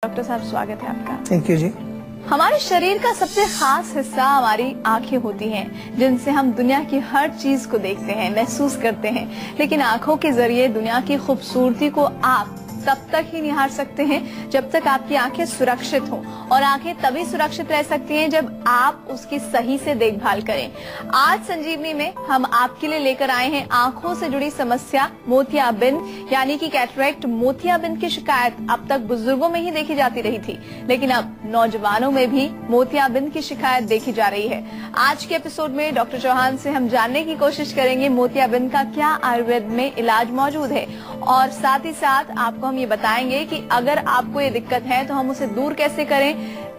Doctor साहब, स्वागत है आपका। थैंक यू जी। हमारे शरीर का सबसे खास हिस्सा हमारी आंखें होती हैं, जिनसे हम दुनिया की हर चीज को देखते हैं, महसूस करते हैं। लेकिन आंखों के जरिए दुनिया की खूबसूरती को आप तब तक ही निहार सकते हैं जब तक आपकी आंखें सुरक्षित हों, और आंखें तभी सुरक्षित रह सकती हैं जब आप उसकी सही से देखभाल करें। आज संजीवनी में हम आपके लिए लेकर आए हैं आंखों से जुड़ी समस्या मोतियाबिंद, यानी कि कैटरेक्ट। मोतियाबिंद की शिकायत अब तक बुजुर्गों में ही देखी जाती रही थी, लेकिन अब नौजवानों में भी मोतियाबिंद की शिकायत देखी जा रही है। आज के एपिसोड में डॉक्टर चौहान से हम जानने की कोशिश करेंगे मोतियाबिंद का क्या आयुर्वेद में इलाज मौजूद है, और साथ ही साथ आपको हम ये बताएंगे कि अगर आपको ये दिक्कत है तो हम उसे दूर कैसे करें।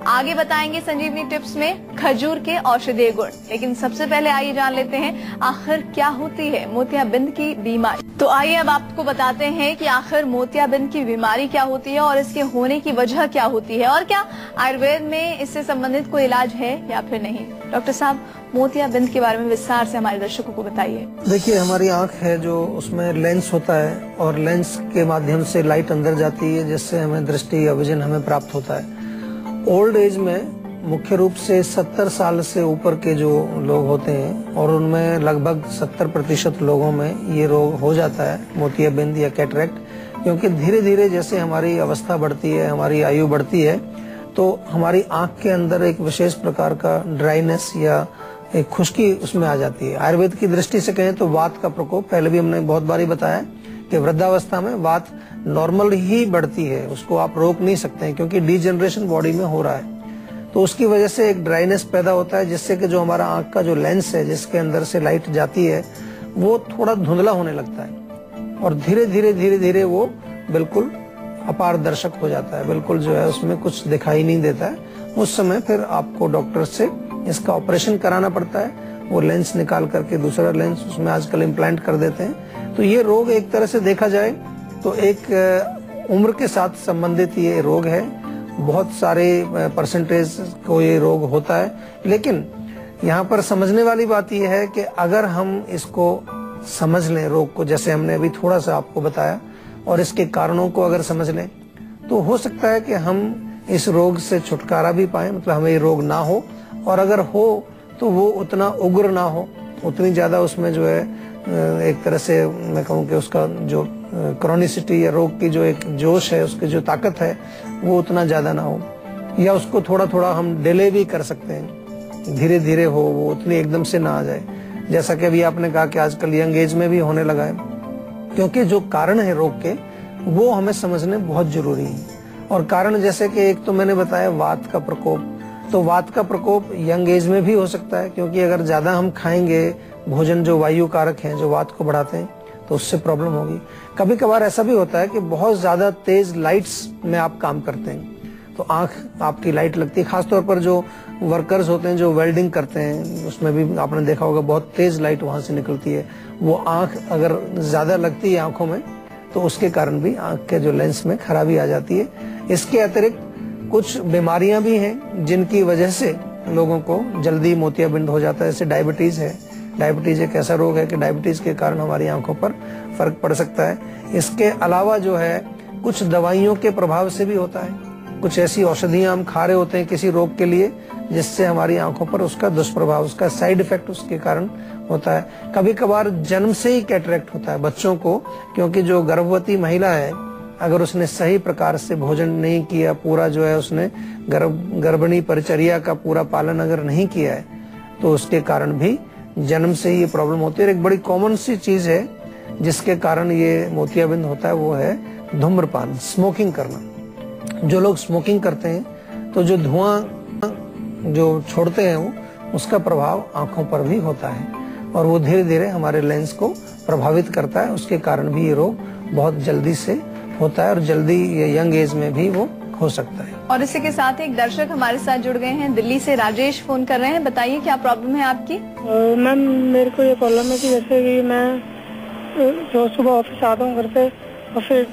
आगे बताएंगे संजीवनी टिप्स में खजूर के औषधीय गुण। लेकिन सबसे पहले आइए जान लेते हैं आखिर क्या होती है मोतियाबिंद की बीमारी। तो आइए अब आपको बताते हैं कि आखिर मोतियाबिंद की बीमारी क्या होती है और इसके होने की वजह क्या होती है, और क्या आयुर्वेद में इससे संबंधित कोई इलाज है या फिर नहीं। डॉक्टर साहब, मोतियाबिंद के बारे में विस्तार से हमारे दर्शकों को बताइए। देखिए, हमारी आंख है जो उसमें लेंस होता है, और लेंस के माध्यम से लाइट अंदर जाती है, जिससे हमें दृष्टि या विजन हमें प्राप्त होता है। ओल्ड एज में मुख्य रूप से 70 साल से ऊपर के जो लोग होते हैं, और उनमें लगभग 70% लोगों में ये रोग हो जाता है, मोतियाबिंद या कैटरेक्ट। क्योंकि धीरे धीरे जैसे हमारी अवस्था बढ़ती है, हमारी आयु बढ़ती है, तो हमारी आंख के अंदर एक विशेष प्रकार का ड्राइनेस या एक खुश्की उसमें आ जाती है। आयुर्वेद की दृष्टि से कहें तो वात का प्रकोप, पहले भी हमने बहुत बारी बताया कि वृद्धावस्था में वात नॉर्मल ही बढ़ती है, उसको आप रोक नहीं सकते हैं, क्योंकि डीजनरेशन बॉडी में हो रहा है। तो उसकी वजह से एक ड्राइनेस पैदा होता है, जिससे कि जो हमारा आंख का जो लेंस है, जिसके अंदर से लाइट जाती है, वो थोड़ा धुंधला होने लगता है, और धीरे धीरे वो बिल्कुल अपारदर्शक हो जाता है, बिल्कुल जो है उसमें कुछ दिखाई नहीं देता है। उस समय फिर आपको डॉक्टर से इसका ऑपरेशन कराना पड़ता है। वो लेंस निकाल करके दूसरा लेंस उसमें आजकल इम्प्लांट कर देते हैं। तो ये रोग एक तरह से देखा जाए तो एक उम्र के साथ संबंधित ये रोग है। बहुत सारे परसेंटेज को ये रोग होता है, लेकिन यहाँ पर समझने वाली बात ये है कि अगर हम इसको समझ लें, रोग को, जैसे हमने अभी थोड़ा सा आपको बताया, और इसके कारणों को अगर समझ लें, तो हो सकता है कि हम इस रोग से छुटकारा भी पाएं, मतलब हमें ये रोग ना हो, और अगर हो तो वो उतना उग्र ना हो, उतनी ज्यादा उसमें जो है एक तरह से मैं कहूँ कि उसका जो क्रॉनिसिटी या रोग की जो एक जोश है, उसकी जो ताकत है, वो उतना ज्यादा ना हो, या उसको थोड़ा थोड़ा हम डिले भी कर सकते हैं, धीरे धीरे हो, वो उतनी एकदम से ना आ जाए। जैसा कि अभी आपने कहा कि आजकल यंग एज में भी होने लगा है, क्योंकि जो कारण है रोग के, वो हमें समझने बहुत जरूरी है। और कारण जैसे कि एक तो मैंने बताया वात का प्रकोप, तो वात का प्रकोप यंग एज में भी हो सकता है, क्योंकि अगर ज्यादा हम खाएंगे भोजन जो वायु कारक हैं, जो वात को बढ़ाते हैं, तो उससे प्रॉब्लम होगी। कभी कभार ऐसा भी होता है कि बहुत ज्यादा तेज लाइट्स में आप काम करते हैं, तो आंख आपकी लाइट लगती है। खासतौर पर जो वर्कर्स होते हैं, जो वेल्डिंग करते हैं, उसमें भी आपने देखा होगा बहुत तेज लाइट वहां से निकलती है। वो आंख अगर ज्यादा लगती है आंखों में, तो उसके कारण भी आंख के जो लेंस में खराबी आ जाती है। इसके अतिरिक्त कुछ बीमारियां भी हैं जिनकी वजह से लोगों को जल्दी मोतियाबिंद हो जाता है। जैसे डायबिटीज है। डायबिटीज एक ऐसा रोग है कि डायबिटीज के कारण हमारी आंखों पर फर्क पड़ सकता है। इसके अलावा जो है कुछ दवाइयों के प्रभाव से भी होता है। कुछ ऐसी औषधियां हम खा रहे होते हैं किसी रोग के लिए, जिससे हमारी आंखों पर उसका दुष्प्रभाव, उसका साइड इफेक्ट उसके कारण होता है। कभी कभार जन्म से ही कैटरेक्ट होता है बच्चों को, क्योंकि जो गर्भवती महिला है, अगर उसने सही प्रकार से भोजन नहीं किया, पूरा जो है उसने गर्भणी परिचर्या का पूरा पालन अगर नहीं किया है, तो उसके कारण भी जन्म से ही ये प्रॉब्लम होती है। एक बड़ी कॉमन सी चीज है जिसके कारण ये मोतियाबिंद होता है, वो है धूम्रपान, स्मोकिंग करना। जो लोग स्मोकिंग करते हैं, तो जो धुआं जो छोड़ते हैं, वो उसका प्रभाव आंखों पर भी होता है, और वो धीरे धीरे हमारे लेंस को प्रभावित करता है। उसके कारण भी ये रोग बहुत जल्दी से होता है, और जल्दी ये यंग एज में भी वो हो सकता है। और इसी के साथ एक दर्शक हमारे साथ जुड़ गए हैं, दिल्ली से राजेश फोन कर रहे हैं। बताइए क्या प्रॉब्लम है आपकी। मैम, मेरे को ये प्रॉब्लम है कि जैसे कि मैं जो सुबह ऑफिस आता हूँ घर से, और फिर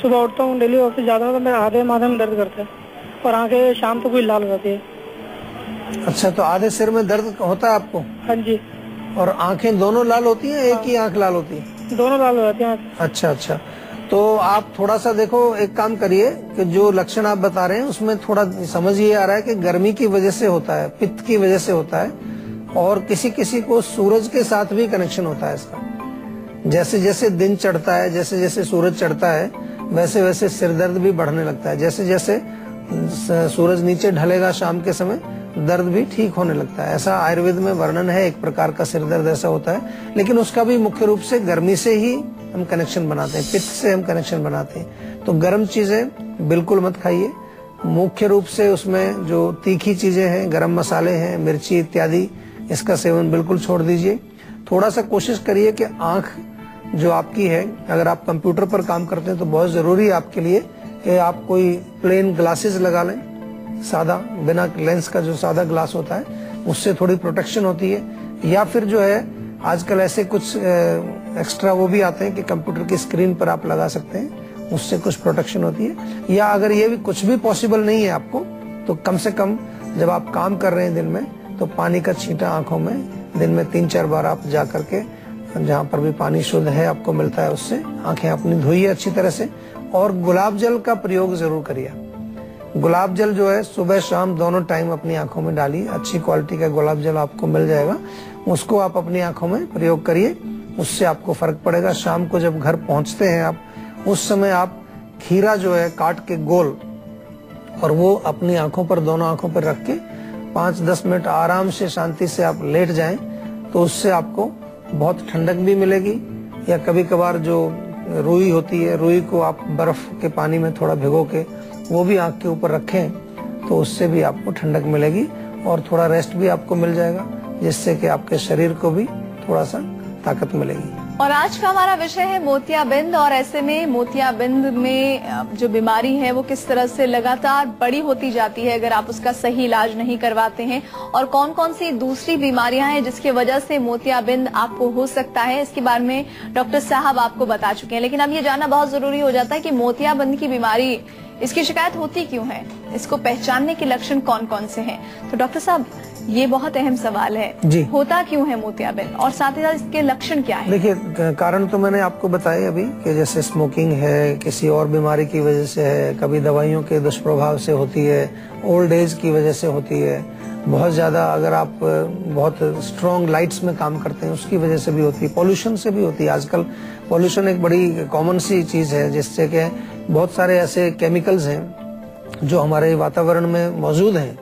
सुबह उठता हूँ, डेली ऑफिस जाता हूँ, तो मेरे आधे माथे में दर्द करता है, और आंखें शाम तक कोई लाल हो जाती है। अच्छा, तो आधे सिर में दर्द होता है आपको? हाँ जी। और आंखें दोनों लाल होती हैं, एक ही आंख लाल होती है? दोनों लाल हो जाती हैं। अच्छा, तो आप थोड़ा सा देखो, एक काम करिए कि जो लक्षण आप बता रहे हैं उसमें थोड़ा समझ ये आ रहा है कि गर्मी की वजह से होता है, पित्त की वजह से होता है, और किसी किसी को सूरज के साथ भी कनेक्शन होता है इसका। जैसे जैसे दिन चढ़ता है, जैसे जैसे सूरज चढ़ता है, वैसे वैसे सिर दर्द भी बढ़ने लगता है। जैसे जैसे सूरज नीचे ढलेगा शाम के समय, दर्द भी ठीक होने लगता है। ऐसा आयुर्वेद में वर्णन है, एक प्रकार का सिर दर्द ऐसा होता है, लेकिन उसका भी मुख्य रूप से गर्मी से ही हम कनेक्शन बनाते हैं, पित्त से हम कनेक्शन बनाते हैं। तो गर्म चीजें बिल्कुल मत खाइए। मुख्य रूप से उसमें जो तीखी चीजें हैं, गरम मसाले हैं, मिर्ची इत्यादि, इसका सेवन बिल्कुल छोड़ दीजिए। थोड़ा सा कोशिश करिए कि आंख जो आपकी है, अगर आप कंप्यूटर पर काम करते हैं तो बहुत जरूरी है आपके लिए कि आप कोई प्लेन ग्लासेस लगा लें, सादा, बिना लेंस का जो सादा ग्लास होता है, उससे थोड़ी प्रोटेक्शन होती है। या फिर जो है आजकल ऐसे कुछ एक्स्ट्रा वो भी आते हैं कि कंप्यूटर की स्क्रीन पर आप लगा सकते हैं, उससे कुछ प्रोटेक्शन होती है। या अगर ये भी कुछ भी पॉसिबल नहीं है आपको, तो कम से कम जब आप काम कर रहे हैं दिन में, तो पानी का छींटा आंखों में दिन में 3-4 बार आप जा करके, जहाँ पर भी पानी शुद्ध है आपको मिलता है, उससे आंखें अपनी धोइए अच्छी तरह से। और गुलाब जल का प्रयोग जरूर करिए। गुलाब जल जो है सुबह शाम दोनों टाइम अपनी आंखों में डालिए। अच्छी क्वालिटी का गुलाब जल आपको मिल जाएगा, उसको आप अपनी आंखों में प्रयोग करिए, उससे आपको फर्क पड़ेगा। शाम को जब घर पहुंचते हैं आप, उस समय आप खीरा जो है काट के गोल, और वो अपनी आंखों पर, दोनों आंखों पर रख के 5-10 मिनट आराम से शांति से आप लेट जाएं, तो उससे आपको बहुत ठंडक भी मिलेगी। या कभी कभार जो रुई होती है, रुई को आप बर्फ के पानी में थोड़ा भिगो के वो भी आंख के ऊपर रखें, तो उससे भी आपको ठंडक मिलेगी और थोड़ा रेस्ट भी आपको मिल जाएगा, जिससे कि आपके शरीर को भी थोड़ा सा ताकत मिलेगी। और आज का हमारा विषय है मोतियाबिंद, और ऐसे में मोतियाबिंद में जो बीमारी है वो किस तरह से लगातार बड़ी होती जाती है अगर आप उसका सही इलाज नहीं करवाते हैं, और कौन कौन सी दूसरी बीमारियां हैं जिसकी वजह से मोतियाबिंद आपको हो सकता है, इसके बारे में डॉक्टर साहब आपको बता चुके हैं। लेकिन अब ये जानना बहुत जरूरी हो जाता है कि मोतियाबिंद की बीमारी, इसकी शिकायत होती क्यों है, इसको पहचानने के लक्षण कौन कौन से हैं। तो डॉक्टर साहब, ये बहुत अहम सवाल है जी, होता क्यों है मोतियाबिंद, और साथ ही साथ इसके लक्षण क्या है? देखिए, कारण तो मैंने आपको बताए अभी कि जैसे स्मोकिंग है, किसी और बीमारी की वजह से है, कभी दवाइयों के दुष्प्रभाव से होती है, ओल्ड एज की वजह से होती है, बहुत ज्यादा अगर आप बहुत स्ट्रॉन्ग लाइट्स में काम करते हैं उसकी वजह से भी होती है, पॉल्यूशन से भी होती है। आजकल पॉल्यूशन एक बड़ी कॉमन सी चीज है, जिससे कि बहुत सारे ऐसे केमिकल्स हैं जो हमारे वातावरण में मौजूद हैं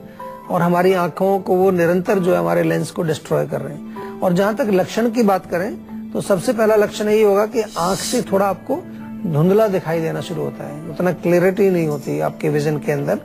और हमारी आंखों को वो निरंतर जो है हमारे लेंस को डिस्ट्रॉय कर रहे हैं। और जहां तक लक्षण की बात करें तो सबसे पहला लक्षण यही होगा कि आंख से थोड़ा आपको धुंधला दिखाई देना शुरू होता है, उतना क्लियरिटी नहीं होती आपके विजन के अंदर।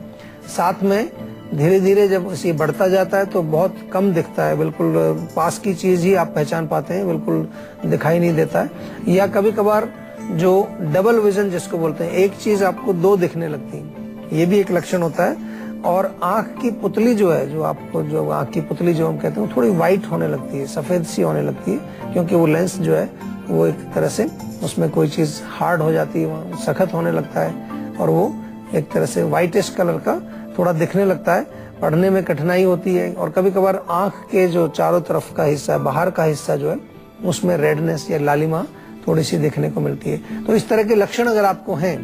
साथ में धीरे धीरे जब इसे बढ़ता जाता है तो बहुत कम दिखता है, बिल्कुल पास की चीज ही आप पहचान पाते हैं, बिल्कुल दिखाई नहीं देता है। या कभी कभार जो डबल विजन जिसको बोलते हैं, एक चीज आपको दो दिखने लगती है, ये भी एक लक्षण होता है। और आंख की पुतली जो है, जो आपको जो आंख की पुतली जो हम कहते हैं, थोड़ी व्हाइट होने लगती है, सफेद सी होने लगती है, क्योंकि वो लेंस जो है वो एक तरह से उसमें कोई चीज हार्ड हो जाती है, सख्त होने लगता है और वो एक तरह से व्हाइटिश कलर का थोड़ा दिखने लगता है। पढ़ने में कठिनाई होती है और कभी कभार आंख के जो चारों तरफ का हिस्सा, बाहर का हिस्सा जो है, उसमें रेडनेस या लालिमा थोड़ी सी देखने को मिलती है। तो इस तरह के लक्षण अगर आपको हैं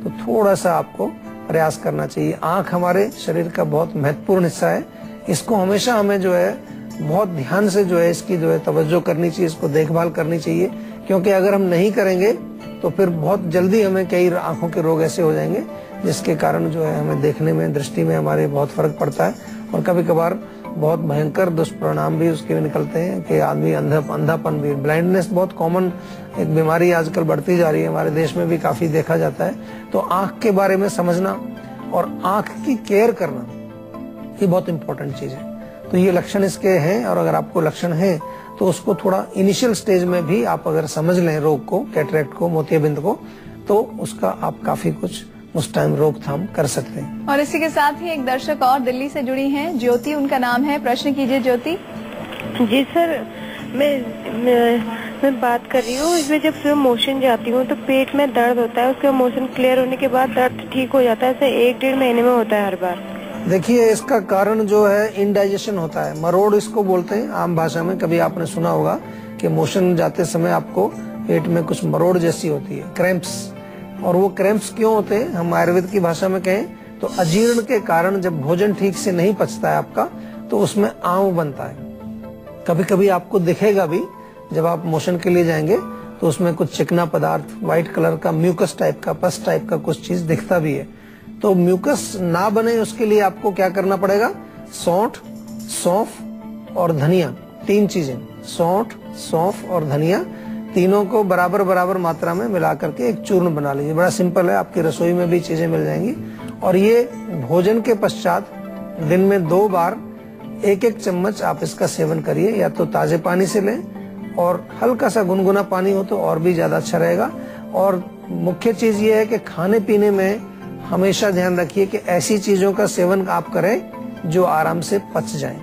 तो थोड़ा सा आपको प्रयास करना चाहिए। आंख हमारे शरीर का बहुत महत्वपूर्ण हिस्सा है, इसको हमेशा हमें जो है बहुत ध्यान से जो है इसकी जो है तवज्जो करनी चाहिए, इसको देखभाल करनी चाहिए, क्योंकि अगर हम नहीं करेंगे तो फिर बहुत जल्दी हमें कई आंखों के रोग ऐसे हो जाएंगे जिसके कारण जो है हमें देखने में, दृष्टि में हमारे बहुत फर्क पड़ता है और कभी कभार बहुत भयंकर दुष्परिणाम भी उसके निकलते हैं कि आदमी अंधापन भी, ब्लाइंडनेस बहुत कॉमन एक बीमारी आजकल बढ़ती जा रही है, हमारे देश में भी काफी देखा जाता है। तो आंख के बारे में समझना और आंख की केयर करना ये बहुत इंपॉर्टेंट चीज है। तो ये लक्षण इसके हैं और अगर आपको लक्षण है तो उसको थोड़ा इनिशियल स्टेज में भी आप अगर समझ लें रोग को, कैटरेक्ट को, मोतियाबिंद को, तो उसका आप काफी कुछ उस टाइम रोकथाम कर सकते हैं। और इसी के साथ ही एक दर्शक और दिल्ली से जुड़ी हैं, ज्योति उनका नाम है। प्रश्न कीजिए ज्योति। जी सर, मैं बात कर रही हूँ, इसमें जब सुबह मोशन जाती हूँ तो पेट में दर्द होता है, उसका मोशन क्लियर होने के बाद दर्द ठीक हो जाता है, ऐसे 1-1.5 महीने में होता है हर बार। देखिए, इसका कारण जो है इंडाइजेशन होता है, मरोड़ इसको बोलते हैं आम भाषा में। कभी आपने सुना होगा कि मोशन जाते समय आपको पेट में कुछ मरोड़ जैसी होती है, क्रैम्प्स। और वो क्रैम्प्स क्यों होते हैं, हम आयुर्वेद की भाषा में कहें तो अजीर्ण के कारण जब भोजन ठीक से नहीं पचता है आपका तो उसमें आंव बनता है। कभी कभी आपको दिखेगा भी जब आप मोशन के लिए जाएंगे तो उसमें कुछ चिकना पदार्थ, व्हाइट कलर का म्यूकस टाइप का, पस टाइप का कुछ चीज दिखता भी है। तो म्यूकस ना बने उसके लिए आपको क्या करना पड़ेगा, सौंठ, सौंफ और धनिया, 3 चीजें, सौंठ, सौंफ और धनिया, तीनों को बराबर बराबर मात्रा में मिला करके एक चूर्ण बना लीजिए। बड़ा सिंपल है, आपकी रसोई में भी चीजें मिल जाएंगी। और ये भोजन के पश्चात दिन में 2 बार 1-1 चम्मच आप इसका सेवन करिए, या तो ताजे पानी से लें और हल्का सा गुनगुना पानी हो तो और भी ज्यादा अच्छा रहेगा। और मुख्य चीज ये है कि खाने पीने में हमेशा ध्यान रखिए कि ऐसी चीजों का सेवन आप करें जो आराम से पच जाएं,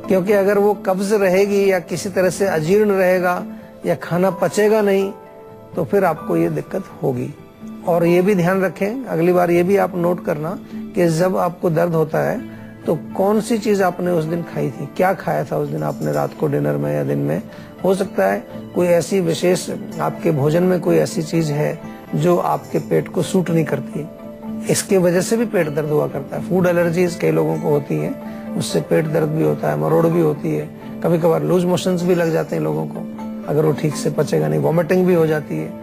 क्योंकि अगर वो कब्ज रहेगी या किसी तरह से अजीर्ण रहेगा या खाना पचेगा नहीं तो फिर आपको ये दिक्कत होगी। और ये भी ध्यान रखें, अगली बार ये भी आप नोट करना कि जब आपको दर्द होता है तो कौन सी चीज आपने उस दिन खाई थी, क्या खाया था उस दिन आपने रात को डिनर में या दिन में। हो सकता है कोई ऐसी विशेष आपके भोजन में कोई ऐसी चीज है जो आपके पेट को सूट नहीं करती, इसके वजह से भी पेट दर्द हुआ करता है। फूड एलर्जीज कई लोगों को होती है, उससे पेट दर्द भी होता है, मरोड़ भी होती है, कभी कभार लूज मोशंस भी लग जाते हैं लोगों को अगर वो ठीक से पचेगा नहीं, वॉमिटिंग भी हो जाती है।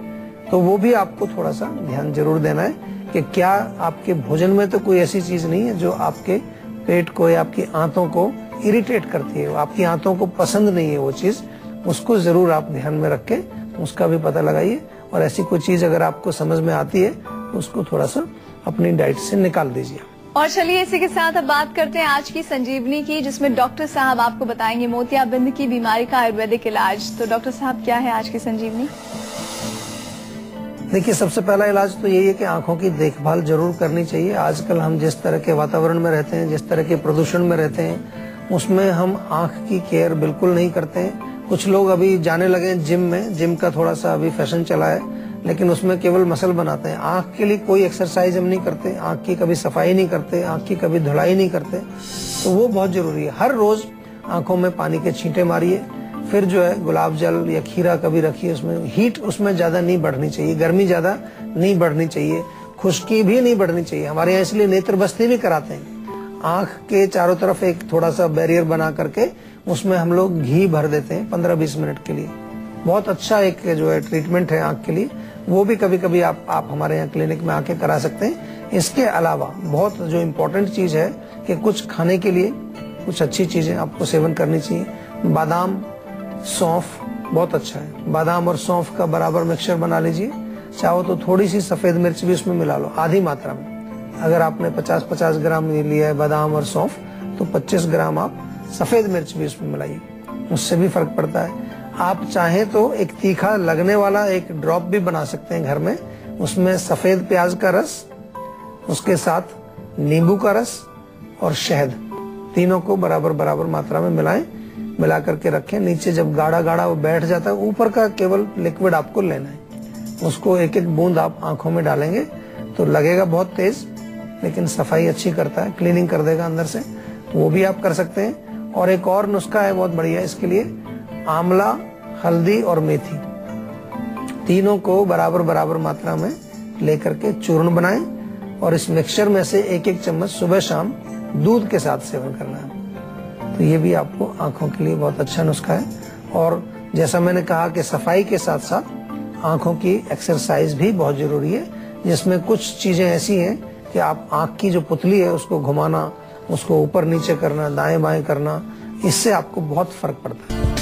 तो वो भी आपको थोड़ा सा ध्यान जरूर देना है कि क्या आपके भोजन में तो कोई ऐसी चीज नहीं है जो आपके पेट को या आपकी आंतों को इरिटेट करती है, आपकी आंतों को पसंद नहीं है वो चीज, उसको जरूर आप ध्यान में रख के उसका भी पता लगाइए। और ऐसी कोई चीज अगर आपको समझ में आती है तो उसको थोड़ा सा अपनी डाइट से निकाल दीजिए। और चलिए इसी के साथ अब बात करते हैं आज की संजीवनी की, जिसमें डॉक्टर साहब आपको बताएंगे मोतियाबिंद की बीमारी का आयुर्वेदिक इलाज। तो डॉक्टर साहब क्या है आज की संजीवनी? देखिए, सबसे पहला इलाज तो यही है कि आंखों की देखभाल जरूर करनी चाहिए। आजकल हम जिस तरह के वातावरण में रहते हैं, जिस तरह के प्रदूषण में रहते हैं, उसमें हम आंख की केयर बिल्कुल नहीं करते हैं। कुछ लोग अभी जाने लगे जिम में, जिम का थोड़ा सा अभी फैशन चला है, लेकिन उसमें केवल मसल बनाते हैं। आंख के लिए कोई एक्सरसाइज हम नहीं करते, आंख की कभी सफाई नहीं करते, आंख की कभी धुलाई नहीं करते। तो वो बहुत जरूरी है। हर रोज आंखों में पानी के छींटे मारिए, फिर जो है गुलाब जल या खीरा कभी रखिए, उसमें हीट उसमें ज्यादा नहीं बढ़नी चाहिए, गर्मी ज्यादा नहीं बढ़नी चाहिए, खुश्की भी नहीं बढ़नी चाहिए। हमारे यहाँ इसलिए नेत्र बस्ती भी कराते हैं, आंख के चारों तरफ एक थोड़ा सा बैरियर बना करके उसमें हम लोग घी भर देते हैं 15-20 मिनट के लिए। बहुत अच्छा एक जो है ट्रीटमेंट है आंख के लिए, वो भी कभी कभी आप हमारे यहाँ क्लिनिक में आके करा सकते हैं। इसके अलावा बहुत जो इम्पोर्टेंट चीज है कि कुछ खाने के लिए कुछ अच्छी चीजें आपको सेवन करनी चाहिए। बादाम, सौंफ बहुत अच्छा है, बादाम और सौंफ का बराबर मिक्सचर बना लीजिए। चाहो तो थोड़ी सी सफेद मिर्च भी उसमें मिला लो, आधी मात्रा में। अगर आपने 50-50 ग्राम लिया है बादाम और सौंफ तो 25 ग्राम आप सफेद मिर्च भी उसमें मिलाइए, उससे भी फर्क पड़ता है। आप चाहें तो एक तीखा लगने वाला एक ड्रॉप भी बना सकते हैं घर में, उसमें सफेद प्याज का रस, उसके साथ नींबू का रस और शहद, तीनों को बराबर बराबर मात्रा में मिलाएं, मिला करके रखें। नीचे जब गाढ़ा गाढ़ा वो बैठ जाता है, ऊपर का केवल लिक्विड आपको लेना है, उसको एक एक बूंद आप आंखों में डालेंगे तो लगेगा बहुत तेज, लेकिन सफाई अच्छी करता है, क्लीनिंग कर देगा अंदर से, वो भी आप कर सकते हैं। और एक और नुस्खा है बहुत बढ़िया इसके लिए, आंवला, हल्दी और मेथी, तीनों को बराबर बराबर मात्रा में लेकर के चूर्ण बनाएं और इस मिक्सचर में से एक एक चम्मच सुबह शाम दूध के साथ सेवन करना है। तो ये भी आपको आंखों के लिए बहुत अच्छा नुस्खा है। और जैसा मैंने कहा कि सफाई के साथ साथ आंखों की एक्सरसाइज भी बहुत जरूरी है, जिसमें कुछ चीजें ऐसी हैं कि आप आंख की जो पुतली है उसको घुमाना, उसको ऊपर नीचे करना, दाएं बाएं करना, इससे आपको बहुत फर्क पड़ता है।